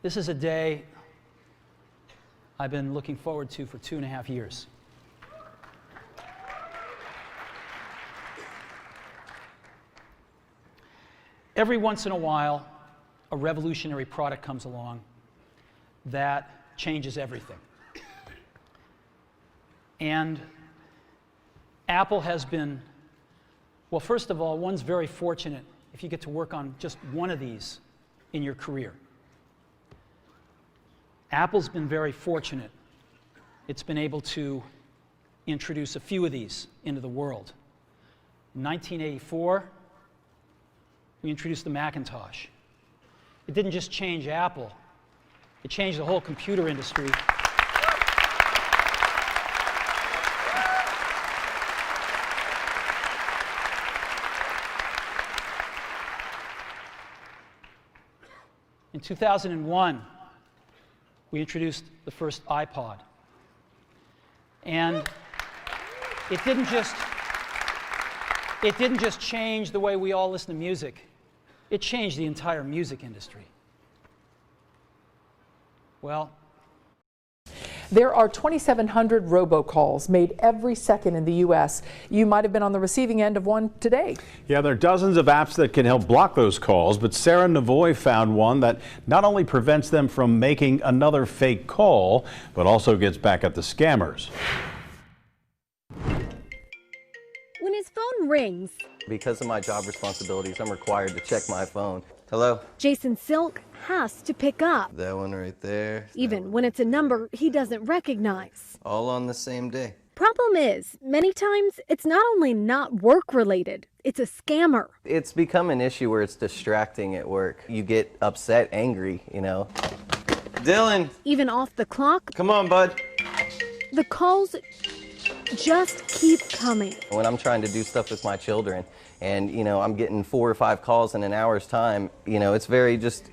This is a day I've been looking forward to for 2.5 years. Every once in a while, a revolutionary product comes along that changes everything. And Apple has been, well, first of all, one's very fortunate if you get to work on just one of these in your career. Apple's been very fortunate. It's been able to introduce a few of these into the world. In 1984, we introduced the Macintosh. It didn't just change Apple, it changed the whole computer industry. In 2001, we introduced the first iPod. And it didn't just change the way we all listen to music. It changed the entire music industry. Well, there are 2,700 robocalls made every second in the U.S. You might have been on the receiving end of one today. Yeah, there are dozens of apps that can help block those calls, but Sarah Navoy found one that not only prevents them from making another fake call, but also gets back at the scammers. When his phone rings, because of my job responsibilities, I'm required to check my phone. Hello? Jason Silk has to pick up. That one right there. Even when it's a number he doesn't recognize. All on the same day. Problem is, many times it's not only not work-related, it's a scammer. It's become an issue where it's distracting at work. You get upset, angry, you know. Dylan! Even off the clock, Come on, bud. the calls just keep coming. When I'm trying to do stuff with my children and, you know, I'm getting 4 or 5 calls in an hour's time, you know, it's very just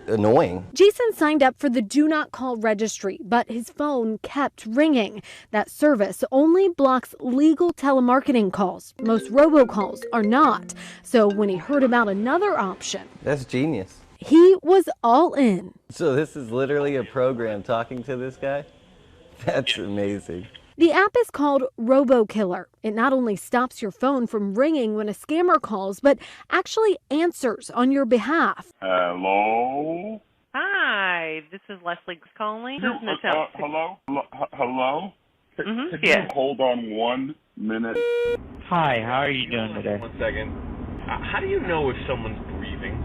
annoying. Jason signed up for the Do Not Call registry, but his phone kept ringing. That service only blocks legal telemarketing calls. Most robocalls are not. So when he heard about another option, That's genius. he was all in. So this is literally a program talking to this guy? That's amazing. The app is called RoboKiller. It not only stops your phone from ringing when a scammer calls, but actually answers on your behalf. Hello? Hi, this is Leslie calling. Hello? Hello? Could Yes. you hold on 1 minute? Hi, how are you doing today? 1 second. How do you know if someone's breathing?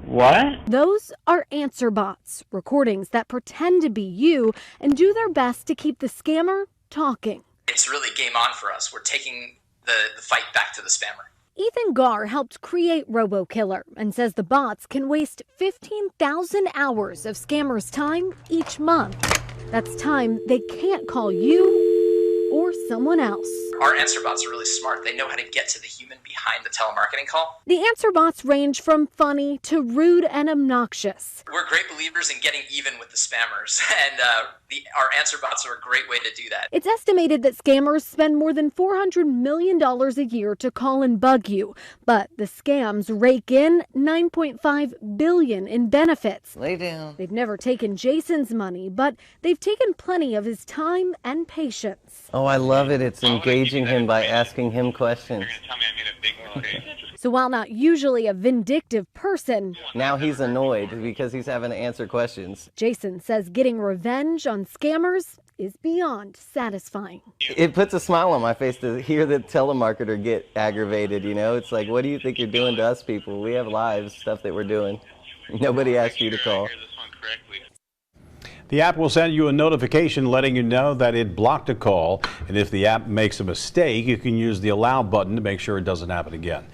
What? Those are answer bots, recordings that pretend to be you and do their best to keep the scammer talking. It's really game on for us. We're taking the fight back to the spammer. Ethan Garr helped create RoboKiller and says the bots can waste 15,000 hours of scammers' time each month. That's time they can't call you or someone else. Our answer bots are really smart. They know how to get to the human behind the telemarketing call. The answer bots range from funny to rude and obnoxious. We're great believers in getting even with the spammers, and our answer bots are a great way to do that. It's estimated that scammers spend more than $400 million a year to call and bug you, but the scams rake in $9.5 billion in benefits. Lay down. They've never taken Jason's money, but they've taken plenty of his time and patience. Oh, I love it. It's engaging him by asking him questions. So while not usually a vindictive person, Now he's annoyed because he's having to answer questions. Jason says getting revenge on scammers is beyond satisfying. It puts a smile on my face to hear the telemarketer get aggravated, you know? It's like, what do you think you're doing to us people? We have lives, stuff that we're doing. Nobody asked you to call. The app will send you a notification letting you know that it blocked a call, and if the app makes a mistake, you can use the allow button to make sure it doesn't happen again.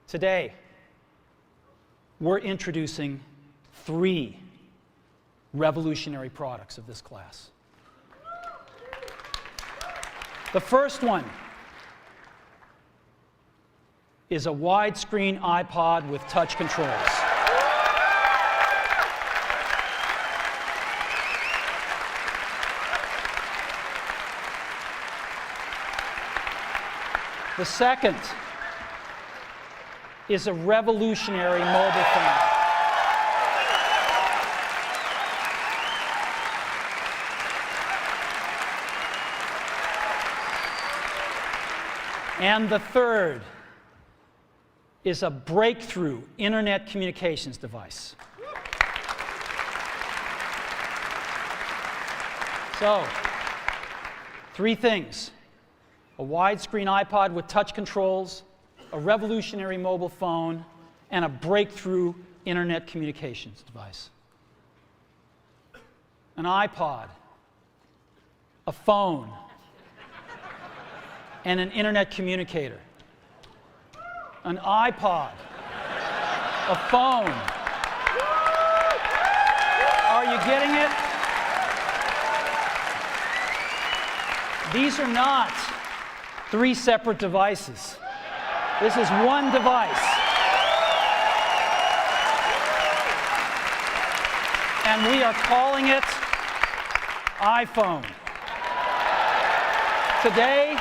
Today, we're introducing 3 revolutionary products of this class. The first one is a widescreen iPod with touch controls. The second is a revolutionary mobile phone. And the third is a breakthrough internet communications device. So, three things: a widescreen iPod with touch controls, a revolutionary mobile phone, and a breakthrough internet communications device. An iPod, a phone, and an internet communicator. An iPod, a phone. Are you getting it? These are not three separate devices. This is one device. And we are calling it iPhone. Today,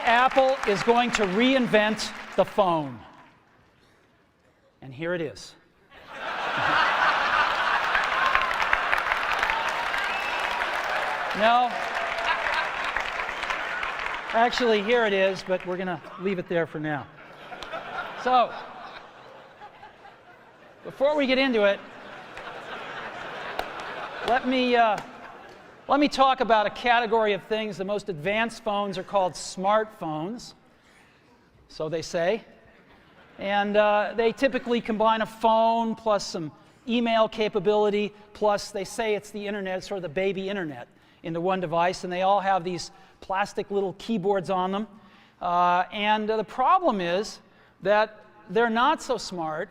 Apple is going to reinvent the phone. And here it is. No. Actually, here it is, but we're going to leave it there for now. So, before we get into it, let me talk about a category of things. The most advanced phones are called smartphones, so they say. And they typically combine a phone plus some email capability, plus they say it's the internet, sort of the baby internet, into one device. And they all have these plastic little keyboards on them. And the problem is that they're not so smart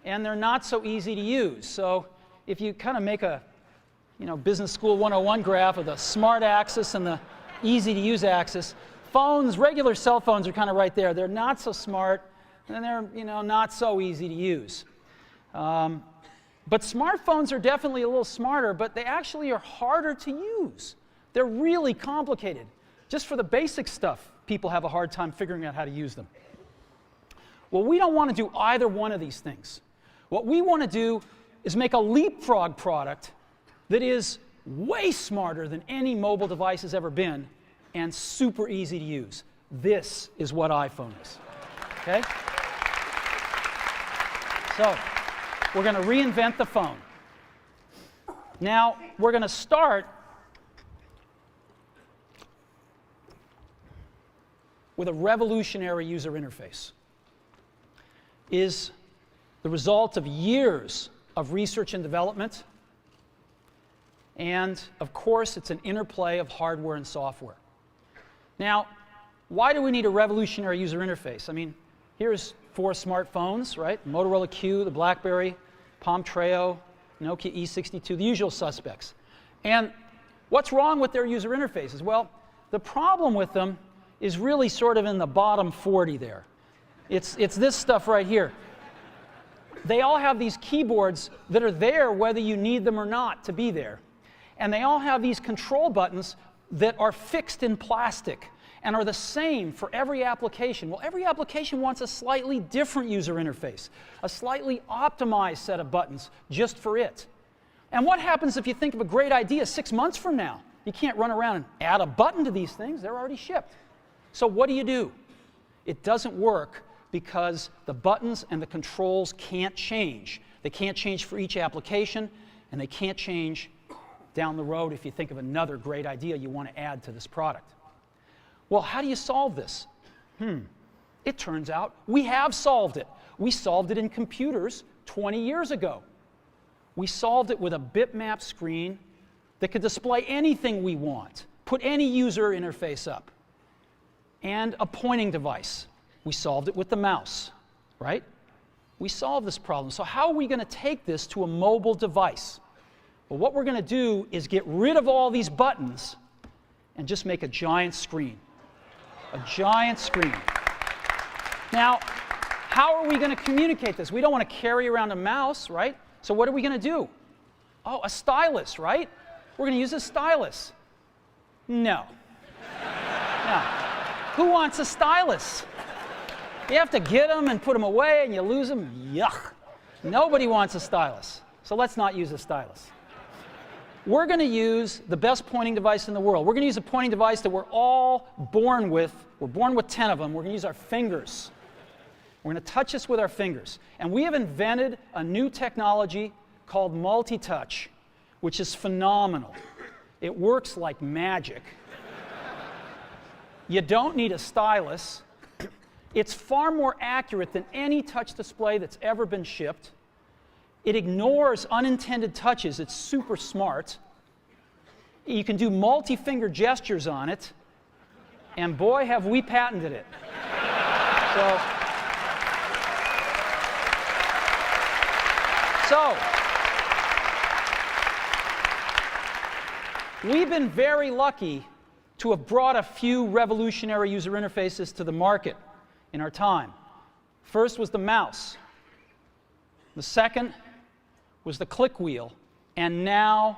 and they're not so easy to use. So if you kind of make a Business School 101 graph of the smart axis and the easy to use axis, phones, regular cell phones are kind of right there. They're not so smart and they're not so easy to use. But smartphones are definitely a little smarter, but they actually are harder to use. They're really complicated. Just for the basic stuff, people have a hard time figuring out how to use them. Well, we don't want to do either one of these things. What we want to do is make a leapfrog product that is way smarter than any mobile device has ever been and super easy to use. This is what iPhone is. Okay? So, we're going to reinvent the phone. Now, we're going to start with a revolutionary user interface. Is the result of years of research and development. And, of course, it's an interplay of hardware and software. Now, why do we need a revolutionary user interface? I mean, here's 4 smartphones, right? Motorola Q, the BlackBerry, Palm Treo, Nokia E62, the usual suspects. And what's wrong with their user interfaces? Well, the problem with them is really sort of in the bottom 40 there. It's this stuff right here. They all have these keyboards that are there whether you need them or not to be there. And they all have these control buttons that are fixed in plastic and are the same for every application. Well, every application wants a slightly different user interface, a slightly optimized set of buttons just for it. And what happens if you think of a great idea 6 months from now? You can't run around and add a button to these things. They're already shipped. So what do? It doesn't work because the buttons and the controls can't change. They can't change for each application, and they can't change down the road if you think of another great idea you want to add to this product. Well, how do you solve this? It turns out we have solved it. We solved it in computers 20 years ago. We solved it with a bitmap screen that could display anything we want, put any user interface up, and a pointing device. We solved it with the mouse, right? We solved this problem. So how are we going to take this to a mobile device? Well, what we're going to do is get rid of all these buttons and just make a giant screen. A giant screen. Now, how are we going to communicate this? We don't want to carry around a mouse, right? So what are we going to do? Oh, a stylus, right? We're going to use a stylus. No. No. Who wants a stylus? You have to get them and put them away and you lose them. Yuck. Nobody wants a stylus. So let's not use a stylus. We're going to use the best pointing device in the world. We're going to use a pointing device that we're all born with. We're born with 10 of them. We're going to use our fingers. We're going to touch this with our fingers. And we have invented a new technology called multi-touch, which is phenomenal. It works like magic. You don't need a stylus. It's far more accurate than any touch display that's ever been shipped. It ignores unintended touches. It's super smart. You can do multi-finger gestures on it. And boy, have we patented it. So, we've been very lucky to have brought a few revolutionary user interfaces to the market in our time. First was the mouse. The second was the click wheel. And now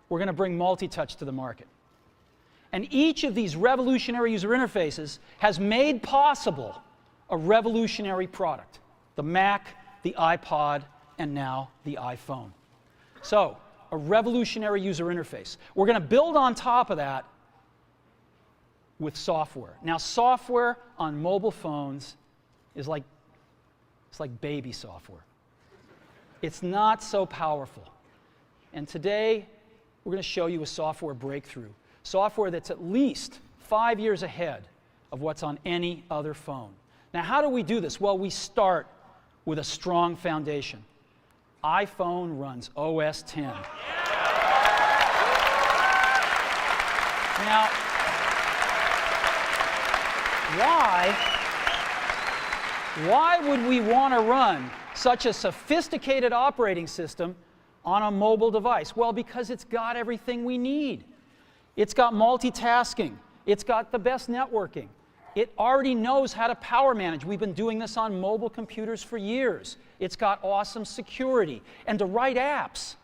we're going to bring multi-touch to the market. And each of these revolutionary user interfaces has made possible a revolutionary product. The Mac, the iPod, and now the iPhone. So, a revolutionary user interface. We're going to build on top of that with software. Now, software on mobile phones is like, it's like baby software. It's not so powerful. And today, we're going to show you a software breakthrough. Software that's at least 5 years ahead of what's on any other phone. Now, how do we do this? Well, we start with a strong foundation. iPhone runs OS 10. Now, why would we want to run such a sophisticated operating system on a mobile device? Well, because it's got everything we need. It's got multitasking. It's got the best networking. It already knows how to power manage. We've been doing this on mobile computers for years. It's got awesome security. And to write apps,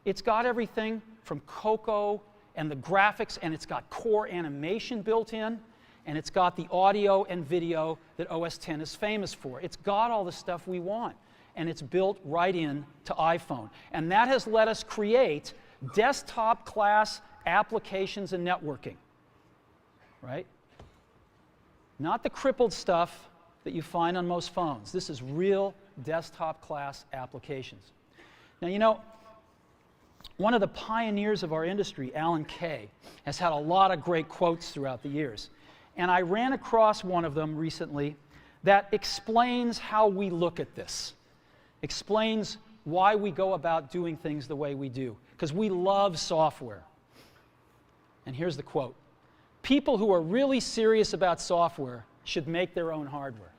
it's got everything from Cocoa and the graphics, and it's got core animation built in, and it's got the audio and video that OS X is famous for. It's got all the stuff we want, and it's built right in to iPhone. And that has let us create desktop-class applications and networking, right? Not the crippled stuff that you find on most phones. This is real desktop-class applications. Now, you know, one of the pioneers of our industry, Alan Kay, has had a lot of great quotes throughout the years. And I ran across one of them recently that explains how we look at this, explains why we go about doing things the way we do, because we love software. And here's the quote. People who are really serious about software should make their own hardware.